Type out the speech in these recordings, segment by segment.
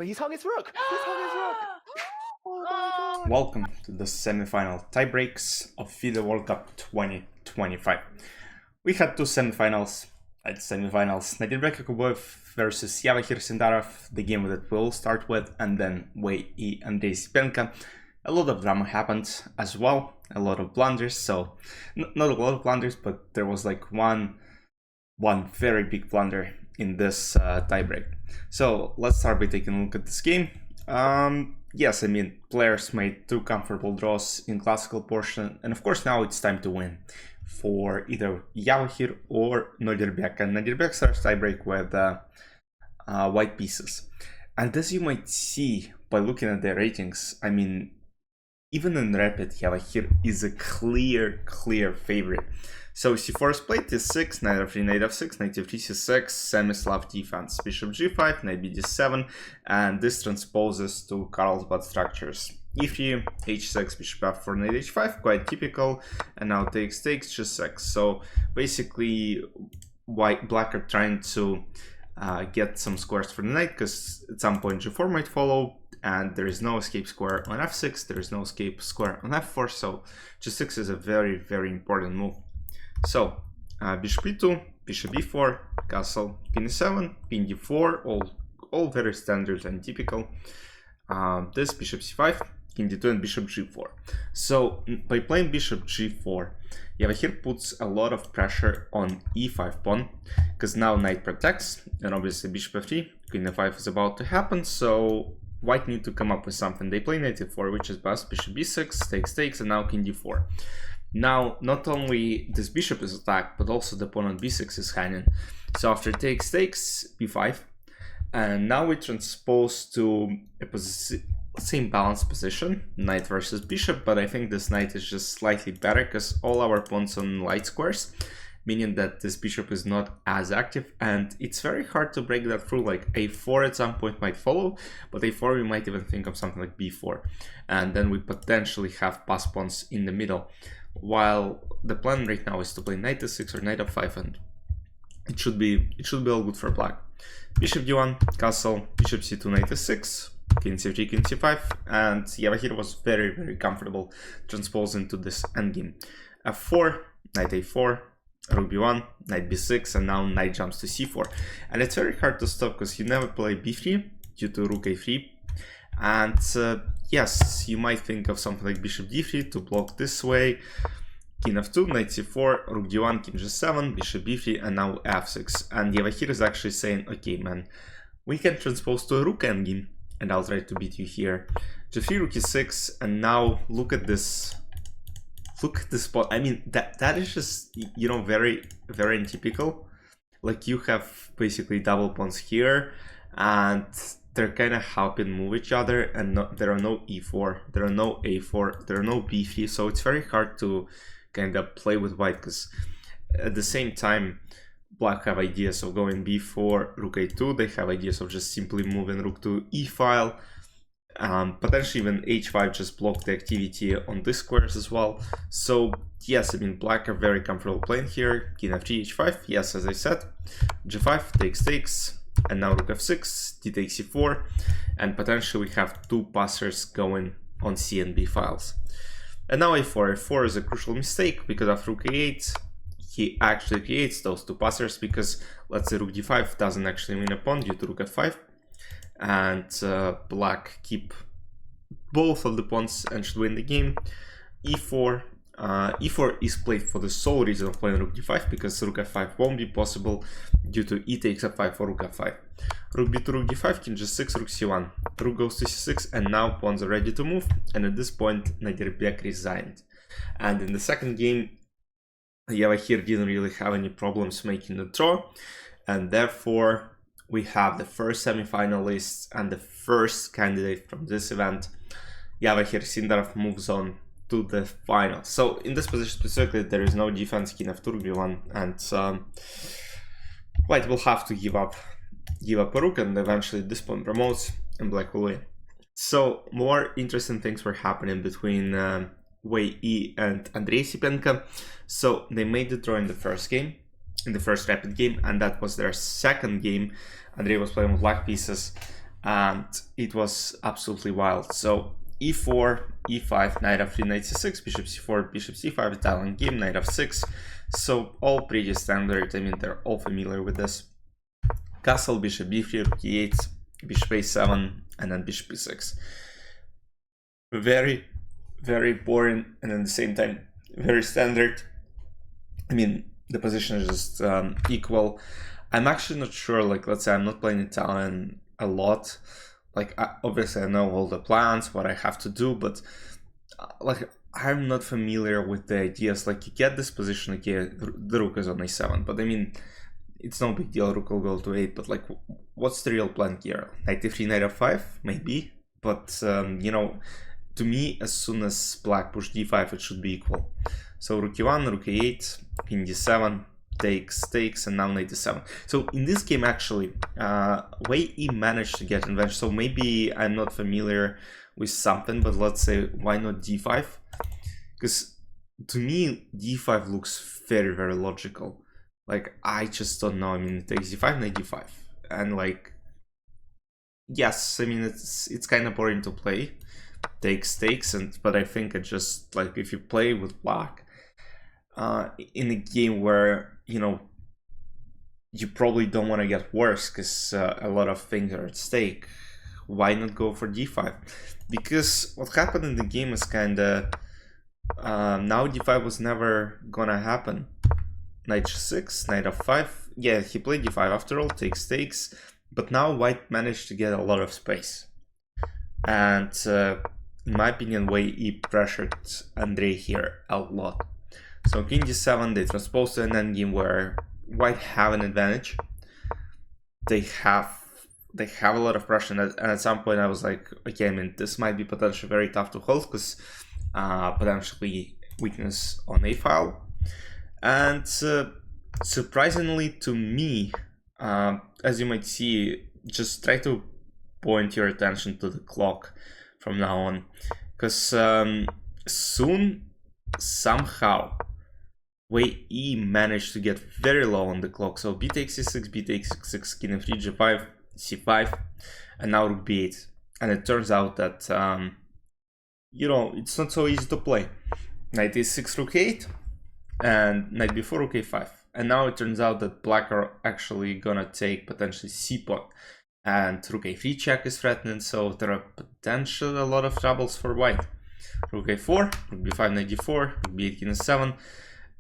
But he's hung his rook. He's hung his rook. Oh my god. Welcome to the semi-final tiebreaks of FIDE World Cup 2025. We had two semi-finals. At semi-finals, Andrey Esipenko versus Andrey Esipenko, the game that we'll start with, and then Wei Andrey Esipenko. A lot of drama happened as well, a lot of blunders. So not a lot of blunders, but there was like one very big blunder in this tiebreak. So let's start by taking a look at this game. Yes, I mean, players made two comfortable draws in classical portion, and of course now it's time to win for either Yavahir or Nodirbek. And Nodirbek starts tiebreak with white pieces. And as you might see by looking at their ratings, I mean, even in rapid, Yavahir is a clear favorite. So c4 is played, d6, knight f3, knight f6, knight f3, c6, semi-Slav defense, bishop g5, knight bd7, and this transposes to Carlsbad structures. e3, h6, bishop f4, knight h5, quite typical, and now takes, g6. So basically, black are trying to get some squares for the knight, because at some point g4 might follow, and there is no escape square on f6, there is no escape square on f4, so g6 is a very important move. So bishop e2, bishop b4, castle, king e7, king d4, all very standard and typical. This bishop c5, king d2, and bishop g4. So by playing bishop g4, Yavahir puts a lot of pressure on e5 pawn, because now knight protects, and obviously bishop f3, queen f5 is about to happen, so white need to come up with something. They play knight e4, which is best, bishop b6, takes, and now king d4. Now, not only this bishop is attacked, but also the pawn on b6 is hanging. So after takes, b5, and now we transpose to a same balanced position, knight versus bishop, but I think this knight is just slightly better because all our pawns on light squares, meaning that this bishop is not as active, and it's very hard to break that through. Like a4 at some point might follow, but a4 we might even think of something like b4, and then we potentially have pass pawns in the middle. While the plan right now is to play knight e6 or knight f5, and it should be all good for black. Bishop d1, castle, bishop c2, knight e6, king c3, king c5, and Yavahir was very comfortable transposing to this endgame. f4, knight a4, rook b1, knight b6, and now knight jumps to c4. And it's very hard to stop because you never play b3 due to rook a3. And yes, you might think of something like bishop d3 to block this way, king f2, knight c4, rook d1, king g7, bishop b3, and now f6. And Yavahir is actually saying, okay man, we can transpose to a rook endgame, and I'll try to beat you here. g3, rook e6, and now look at this. Look at this spot. I mean, that is just, you know, very untypical. Like, you have basically double pawns here, and they're kind of helping move each other, and there are no e4, there are no a4, there are no b3, so it's very hard to kind of play with white, because at the same time, black have ideas of going b4, rook a2, they have ideas of just simply moving rook to e file, potentially even h5 just block the activity on these squares as well. So yes, I mean, black are very comfortable playing here, king f3, h5, yes, as I said, g5, takes, and now rook f6, d takes c4, and potentially we have two passers going on c and b files. And now a4 is a crucial mistake, because after rook a8, he actually creates those two passers, because let's say rook d5 doesn't actually win a pawn due to rook f5, and black keep both of the pawns and should win the game. e4 is played for the sole reason of playing rook d5, because rook f5 won't be possible due to e takes f5 for rook f5. Rook b2, rook d5, king g6, rook c1. Rook goes to c6, and now pawns are ready to move, and at this point Nodirbek resigned. And in the second game, Yavahir didn't really have any problems making the draw, and therefore we have the first semi-finalist and the first candidate from this event. Yavahir Sindarov moves on to the final. So in this position specifically, there is no defense, king f2, rook b1, and white will have to give up a rook, and eventually this pawn promotes and black will win. So more interesting things were happening between Wei and Andrey Esipenko. So they made the draw in the first game, in the first rapid game, and that was their second game. Andrey was playing with black pieces, and it was absolutely wild. So e4, e5, knight f3, knight c6, bishop c4, bishop c5, Italian game, knight f6. So all pretty standard. I mean, they're all familiar with this. Castle, bishop b3, rook e8, bishop a7, and then bishop e6. Very, very boring, and at the same time very standard. I mean, the position is just equal. I'm actually not sure, like, let's say I'm not playing Italian a lot. Like, obviously I know all the plans, what I have to do, but like, I'm not familiar with the ideas. Like, you get this position, okay, the rook is on a7, but I mean, it's no big deal, rook will go to 8, but like, what's the real plan here? Knight e3, knight f5, maybe, but you know, to me, as soon as black push d5, it should be equal. So rook e1, rook e8, king d7, takes, and now knight d7. So in this game, actually, way e managed to get advantage. So maybe I'm not familiar with something, but let's say, why not d5? Because to me, d5 looks very, very logical. Like, I just don't know. I mean, it takes d5, knight d5, and like, yes, I mean, it's kind of boring to play. Takes, but I think it just, like, if you play with black in a game where, you know, you probably don't want to get worse because a lot of things are at stake, why not go for d5? Because what happened in the game is kind of now d5 was never gonna happen. Knight g6, knight f5. Yeah, he played d5 after all, takes, but now white managed to get a lot of space. And in my opinion, way e pressured Andrey here a lot. So king d7, they transpose to an endgame where white have an advantage. They have a lot of pressure, and at some point I was like, okay, I mean, this might be potentially very tough to hold because potentially weakness on a file. And surprisingly to me, as you might see, just try to point your attention to the clock from now on, because soon, somehow, way e managed to get very low on the clock. So b takes c6, b takes c6, king f3, g5, c5, and now rook b8. And it turns out that you know, it's not so easy to play. Knight e6, rook 8, and knight b4, rook a5. And now it turns out that black are actually gonna take potentially c-pawn, and rook a3 check is threatening, so there are potentially a lot of troubles for white. Rook a4, rook b5, knight d4, rook b8, king s7,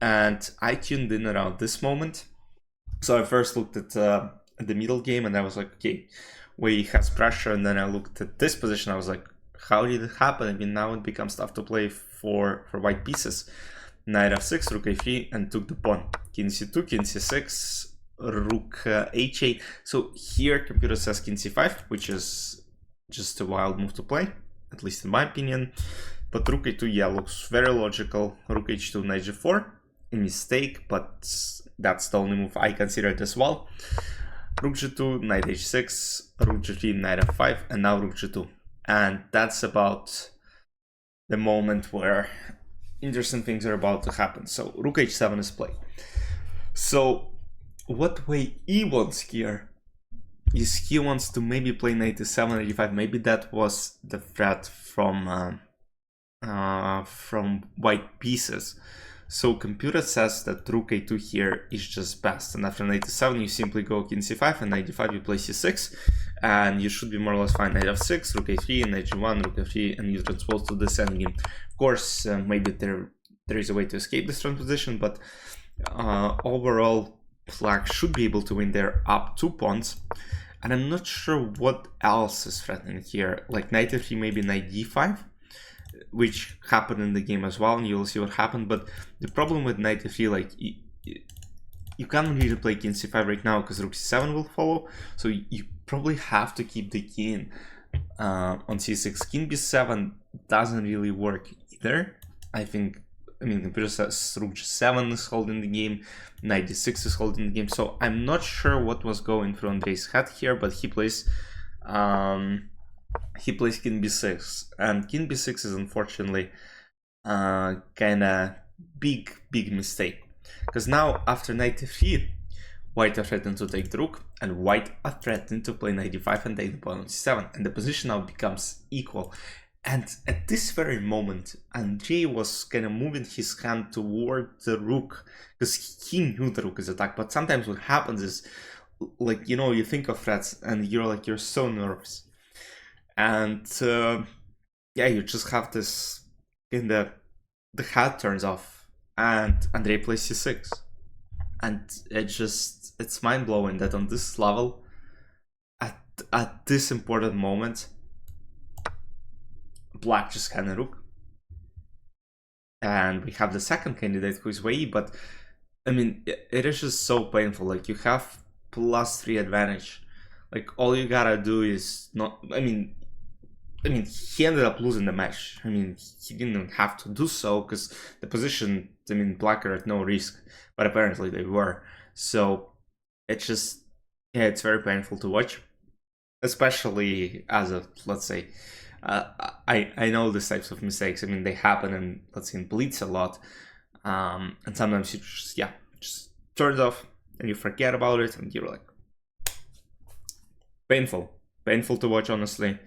and I tuned in around this moment. So I first looked at the middle game, and I was like, okay, he has pressure, and then I looked at this position, I was like, how did it happen? I mean, now it becomes tough to play for white pieces. Knight f6, rook a3, and took the pawn. King c2, king c6, rook h8. So here computer says king c5, which is just a wild move to play, at least in my opinion. But rook a2, yeah, looks very logical. Rook h2, knight g4, a mistake, but that's the only move I considered as well. Rook g2, knight h6, rook g3, knight f5, and now rook g2. And that's about the moment where interesting things are about to happen. So rook h7 is played. So what way he wants here is he wants to maybe play knight e7 or e5. Maybe that was the threat from white pieces. So computer says that rook a2 here is just best, and after knight e7 you simply go king c5, and knight d5 you play c6, and you should be more or less fine. Knight f6, rook a3, knight g1, rook f3, and you transpose to this endgame. Of course, maybe there is a way to escape this transposition, but overall black should be able to win there up 2 pawns, and I'm not sure what else is threatening here. Like knight f3, maybe knight d5, which happened in the game as well, and you'll see what happened. But the problem with knight f3, like, you can't really play king c5 right now because rook c7 will follow, so you probably have to keep the king on c6. King b7 doesn't really work either. I mean, computer says rook g7 is holding the game, knight d6 is holding the game, so I'm not sure what was going through Andrey's head here, but he plays king b6, and king b6 is unfortunately kinda big mistake, because now after knight f3 white are threatened to take the rook, and white are threatening to play knight d5 and take the pawn on c7, and the position now becomes equal. And at this very moment, Andrey was kind of moving his hand toward the rook, because he knew the rook is attacked. But sometimes what happens is, like, you know, you think of threats and you're so nervous. And yeah, you just have this, in the hat turns off, and Andrey plays c6. And it's mind-blowing that on this level, at this important moment, black just had a rook. And we have the second candidate who is way, but I mean, it is just so painful. Like, you have +3 advantage. Like, all you gotta do is not, I mean, he ended up losing the match. I mean, he didn't have to do so because the position, I mean, black are at no risk, but apparently they were. So it's just, yeah, it's very painful to watch, especially as a, let's say, I know these types of mistakes. I mean, they happen in, let's say, in Blitz a lot, and sometimes you just turns off and you forget about it, and you're like, painful to watch, honestly.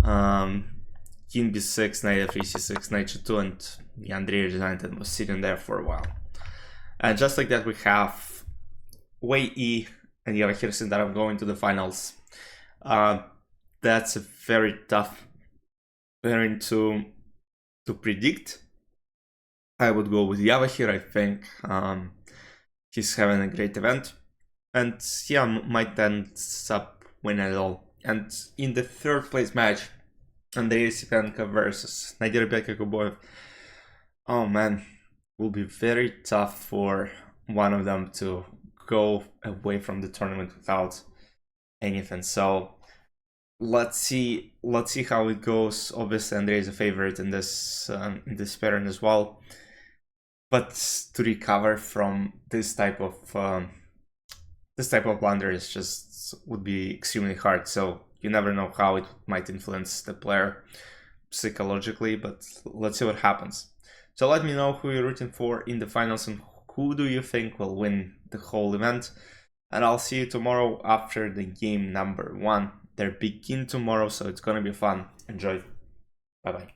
King b6, knight f3, c6, knight g2, and Andrey Esipenko was sitting there for a while. And just like that, we have Wei E and Andrey Esipenko going to the finals. That's a very tough pairing to predict. I would go with Yava here. I think he's having a great event, and yeah, might end up winning it all. And in the third place match, Andrey Esipenko versus Andrey. Oh man, will be very tough for one of them to go away from the tournament without anything. So let's see how it goes. Obviously, Andrey is a favorite in this pairing as well, but to recover from this type of blunder is just would be extremely hard. So you never know how it might influence the player psychologically, but let's see what happens. So let me know who you're rooting for in the finals and who do you think will win the whole event. And I'll see you tomorrow after the game number 1. They begin tomorrow, so it's gonna be fun. Enjoy. Bye bye.